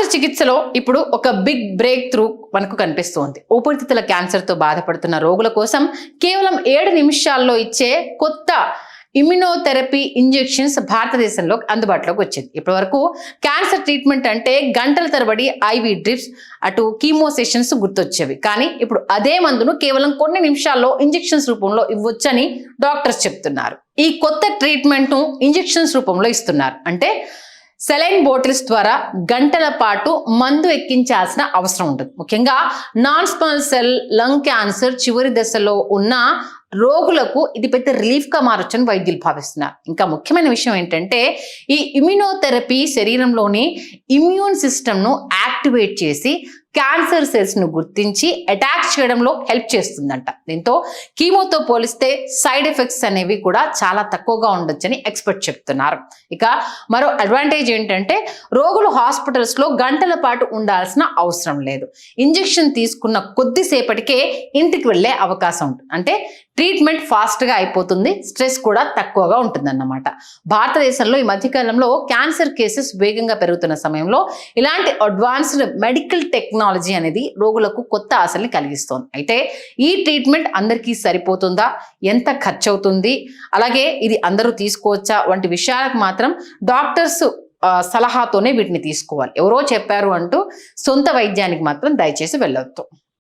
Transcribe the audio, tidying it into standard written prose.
Cancer చికిత్సలో ఇప్పుడు ఒక బిగ్ బ్రేక్ త్రూ మనకు కనిపిస్తోంది. ఊపిరితిత్తుల క్యాన్సర్తో బాధపడుతున్న రోగుల కోసం కేవలం 7 నిమిషాల్లో ఇచ్చే కొత్త ఇమ్యునోథెరపీ ఇంజెక్షన్స్ భారతదేశంలో అందుబాటులోకి వచ్చింది. ఇప్పటి వరకు క్యాన్సర్ ట్రీట్మెంట్ అంటే గంటల తరబడి ఐవి డ్రిప్స్, అటు కీమో సెషన్స్ గుర్తొచ్చేవి. కానీ ఇప్పుడు అదే మందును కేవలం కొన్ని నిమిషాల్లో ఇంజెక్షన్స్ రూపంలో ఇవ్వొచ్చని డాక్టర్స్ చెప్తున్నారు. ఈ కొత్త ట్రీట్మెంట్ ను ఇంజెక్షన్స్ రూపంలో ఇస్తున్నారు. అంటే సెలైన్ బాటిల్స్ ద్వారా గంటల పాటు మందు ఎక్కించాల్సిన అవసరం ఉంటుంది. ముఖ్యంగా non small cell lung cancer చివరి దశలో ఉన్న రోగులకు ఇది పెద్ద రిలీఫ్గా మారొచ్చని వైద్యులు భావిస్తున్నారు. ఇంకా ముఖ్యమైన విషయం ఏంటంటే ఈ ఇమ్యునోథెరపీ శరీరంలోని ఇమ్యూన్ సిస్టమ్ను యాక్టివేట్ చేసి క్యాన్సర్ సెల్స్ను గుర్తించి అటాక్ చేయడంలో హెల్ప్ చేస్తుందంట. దీంతో కీమోతో పోలిస్తే సైడ్ ఎఫెక్ట్స్ అనేవి కూడా చాలా తక్కువగా ఉండొచ్చని ఎక్స్పర్ట్ చెప్తున్నారు. ఇక మరో అడ్వాంటేజ్ ఏంటంటే రోగులు హాస్పిటల్స్లో గంటల పాటు ఉండాల్సిన అవసరం లేదు. ఇంజెక్షన్ తీసుకున్న కొద్దిసేపటికే ఇంటికి వెళ్ళే అవకాశం ఉంటుంది. అంటే ట్రీట్మెంట్ ఫాస్ట్గా అయిపోతుంది, స్ట్రెస్ కూడా తక్కువగా ఉంటుందన్నమాట. భారతదేశంలో ఈ మధ్యకాలంలో క్యాన్సర్ కేసెస్ వేగంగా పెరుగుతున్న సమయంలో ఇలాంటి అడ్వాన్స్డ్ మెడికల్ టెక్నాలజీ అనేది రోగులకు కొత్త ఆశల్ని కలిగిస్తోంది. అయితే ఈ ట్రీట్మెంట్ అందరికీ సరిపోతుందా, ఎంత ఖర్చు అవుతుంది, అలాగే ఇది అందరూ తీసుకోవచ్చా వంటి విషయాలకు మాత్రం డాక్టర్స్ సలహాతోనే వీటిని తీసుకోవాలి. ఎవరో చెప్పారు అంటూ సొంత వైద్యానికి మాత్రం దయచేసి వెళ్ళొద్దు.